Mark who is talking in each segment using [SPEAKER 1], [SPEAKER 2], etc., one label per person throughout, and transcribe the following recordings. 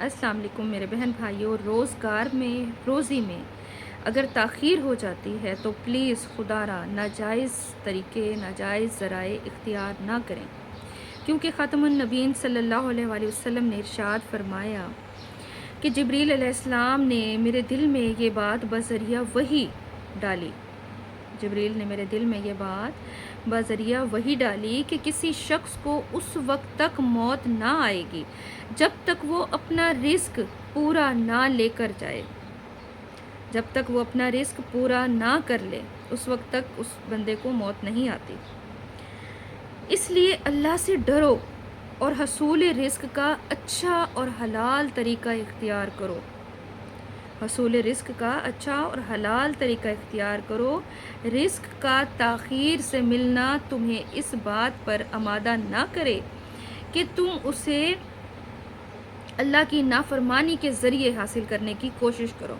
[SPEAKER 1] السلام علیکم میرے بہن بھائیوں، روزی میں اگر تاخیر ہو جاتی ہے تو پلیز خدا را ناجائز طریقے، ناجائز ذرائع اختیار نہ کریں، کیونکہ خاتم النبیین صلی اللہ علیہ وآلہ وسلم نے ارشاد فرمایا کہ جبریل علیہ السلام نے میرے دل میں یہ بات بذریعہ وحی ڈالی جبریل نے میرے دل میں یہ بات بذریعہ وحی ڈالی کہ کسی شخص کو اس وقت تک موت نہ آئے گی جب تک وہ اپنا رزق پورا نہ لے کر جائے، جب تک وہ اپنا رزق پورا نہ کر لے اس وقت تک اس بندے کو موت نہیں آتی۔ اس لیے اللہ سے ڈرو اور حصول رزق کا اچھا اور حلال طریقہ اختیار کرو، حصول رزق کا اچھا اور حلال طریقہ اختیار کرو۔ رزق کا تاخیر سے ملنا تمہیں اس بات پر آمادہ نہ کرے کہ تم اسے اللہ کی نافرمانی کے ذریعے حاصل کرنے کی کوشش کرو،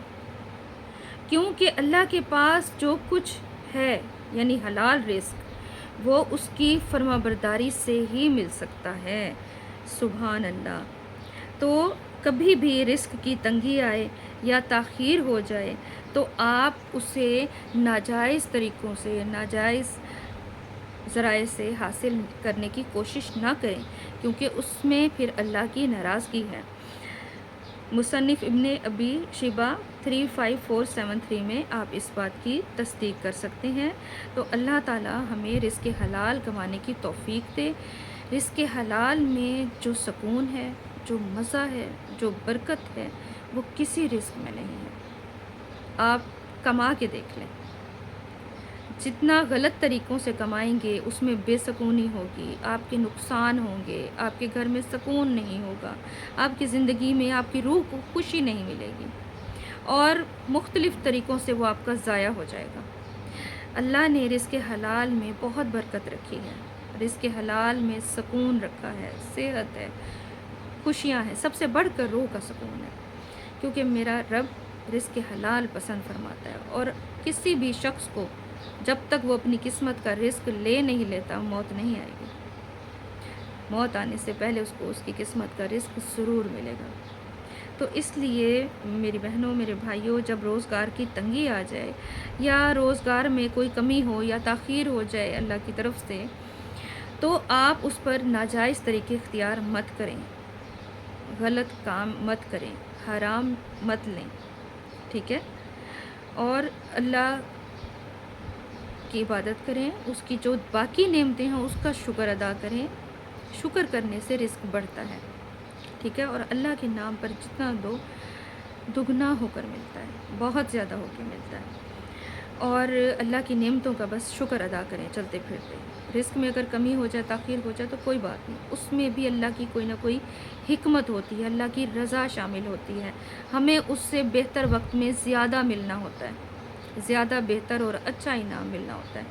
[SPEAKER 1] کیونکہ اللہ کے پاس جو کچھ ہے یعنی حلال رزق وہ اس کی فرما برداری سے ہی مل سکتا ہے۔ سبحان اللہ۔ تو کبھی بھی رزق کی تنگی آئے یا تاخیر ہو جائے تو آپ اسے ناجائز طریقوں سے، ناجائز ذرائع سے حاصل کرنے کی کوشش نہ کریں، کیونکہ اس میں پھر اللہ کی ناراضگی ہے۔ مصنف ابن ابی شیبہ 35473 میں آپ اس بات کی تصدیق کر سکتے ہیں۔ تو اللہ تعالی ہمیں رزق حلال کمانے کی توفیق دے۔ رزق حلال میں جو سکون ہے، جو مزہ ہے، جو برکت ہے وہ کسی رزق میں نہیں ہے۔ آپ کما کے دیکھ لیں، جتنا غلط طریقوں سے کمائیں گے اس میں بے سکونی ہوگی، آپ کے نقصان ہوں گے، آپ کے گھر میں سکون نہیں ہوگا، آپ کی زندگی میں آپ کی روح کو خوشی نہیں ملے گی، اور مختلف طریقوں سے وہ آپ کا ضائع ہو جائے گا۔ اللہ نے رزق حلال میں بہت برکت رکھی ہے، رزق حلال میں سکون رکھا ہے، صحت ہے، خوشیاں ہیں، سب سے بڑھ کر روح کا سکون ہے، کیونکہ میرا رب رزق حلال پسند فرماتا ہے۔ اور کسی بھی شخص کو جب تک وہ اپنی قسمت کا رزق لے نہیں لیتا موت نہیں آئے گی، موت آنے سے پہلے اس کو اس کی قسمت کا رزق ضرور ملے گا۔ تو اس لیے میری بہنوں، میرے بھائیوں، جب روزگار کی تنگی آ جائے یا روزگار میں کوئی کمی ہو یا تاخیر ہو جائے اللہ کی طرف سے، تو آپ اس پر ناجائز طریقے اختیار مت کریں، غلط کام مت کریں، حرام مت لیں، ٹھیک ہے؟ اور اللہ کی عبادت کریں، اس کی جو باقی نعمتیں ہیں اس کا شکر ادا کریں۔ شکر کرنے سے رزق بڑھتا ہے، ٹھیک ہے؟ اور اللہ کے نام پر جتنا دو دگنا ہو کر ملتا ہے، بہت زیادہ ہو کے ملتا ہے۔ اور اللہ کی نعمتوں کا بس شکر ادا کریں چلتے پھرتے۔ رزق میں اگر کمی ہو جائے، تاخیر ہو جائے تو کوئی بات نہیں، اس میں بھی اللہ کی کوئی نہ کوئی حکمت ہوتی ہے، اللہ کی رضا شامل ہوتی ہے۔ ہمیں اس سے بہتر وقت میں زیادہ ملنا ہوتا ہے، زیادہ بہتر اور اچھا انعام ملنا ہوتا ہے۔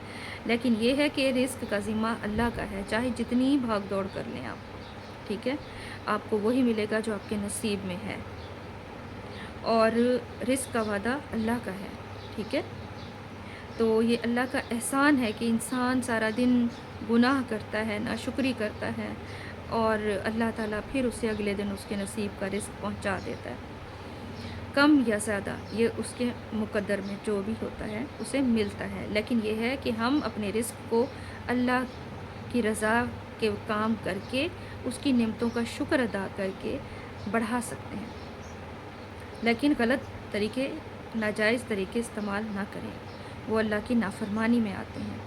[SPEAKER 1] لیکن یہ ہے کہ رزق کا ذمہ اللہ کا ہے، چاہے جتنی بھاگ دوڑ کر لیں آپ، ٹھیک ہے؟ آپ کو وہی ملے گا جو آپ کے نصیب میں ہے، اور رزق کا وعدہ اللہ کا ہے، ٹھیک ہے؟ تو یہ اللہ کا احسان ہے کہ انسان سارا دن گناہ کرتا ہے، ناشکری کرتا ہے، اور اللہ تعالیٰ پھر اسے اگلے دن اس کے نصیب کا رزق پہنچا دیتا ہے، کم یا زیادہ یہ اس کے مقدر میں جو بھی ہوتا ہے اسے ملتا ہے۔ لیکن یہ ہے کہ ہم اپنے رزق کو اللہ کی رضا کے کام کر کے، اس کی نعمتوں کا شکر ادا کر کے بڑھا سکتے ہیں، لیکن غلط طریقے، ناجائز طریقے استعمال نہ کریں، وہ اللہ کی نافرمانی میں آتے ہیں،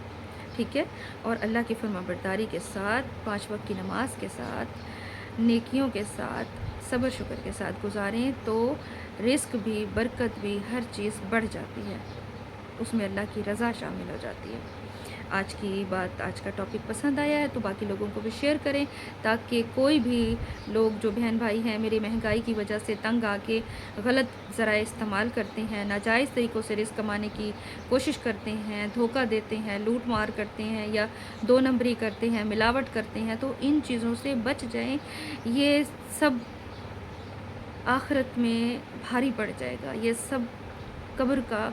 [SPEAKER 1] ٹھیک ہے؟ اور اللہ کی فرما برداری کے ساتھ، 5 وقت کی نماز کے ساتھ، نیکیوں کے ساتھ، صبر شکر کے ساتھ گزاریں تو رزق بھی، برکت بھی، ہر چیز بڑھ جاتی ہے، اس میں اللہ کی رضا شامل ہو جاتی ہے۔ آج کی بات، آج کا ٹاپک پسند آیا ہے تو باقی لوگوں کو بھی شیئر کریں، تاکہ کوئی بھی لوگ جو بہن بھائی ہیں میری مہنگائی کی وجہ سے تنگ آ کے غلط ذرائع استعمال کرتے ہیں، ناجائز طریقوں سے رزق کمانے کی کوشش کرتے ہیں، دھوکہ دیتے ہیں، لوٹ مار کرتے ہیں، یا 2 نمبری کرتے ہیں، ملاوٹ کرتے ہیں، تو ان چیزوں سے بچ جائیں۔ یہ سب آخرت میں بھاری پڑ جائے گا، یہ سب قبر کا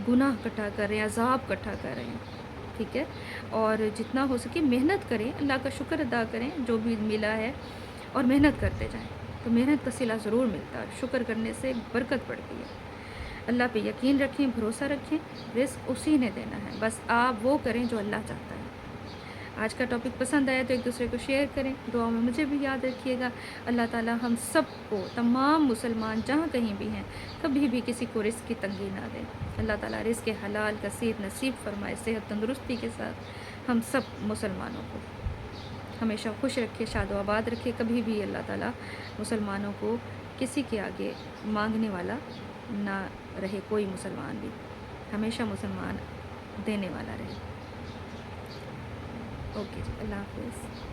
[SPEAKER 1] گناہ اکٹھا کر رہے ہیں، عذاب اکٹھا کر رہے ہیں، ٹھیک ہے؟ اور جتنا ہو سکے محنت کریں، اللہ کا شکر ادا کریں جو بھی ملا ہے، اور محنت کرتے جائیں۔ تو محنت کا صلہ ضرور ملتا ہے، اور شکر کرنے سے برکت بڑھتی ہے۔ اللہ پہ یقین رکھیں، بھروسہ رکھیں، رزق اسی نے دینا ہے، بس آپ وہ کریں جو اللہ چاہتا ہے۔ آج کا ٹاپک پسند آیا تو ایک دوسرے کو شیئر کریں، دعا میں مجھے بھی یاد رکھیے گا۔ اللہ تعالی ہم سب کو، تمام مسلمان جہاں کہیں بھی ہیں، کبھی بھی کسی کو رزق کی تنگی نہ دے۔ اللہ تعالیٰ رزق حلال کثیر نصیب فرمائے، صحت تندرستی کے ساتھ ہم سب مسلمانوں کو ہمیشہ خوش رکھے، شاد و آباد رکھے۔ کبھی بھی اللہ تعالیٰ مسلمانوں کو کسی کے آگے مانگنے والا نہ رہے، کوئی مسلمان بھی ہمیشہ مسلمان دینے والا رہے۔ اوکے جی، اللہ حافظ۔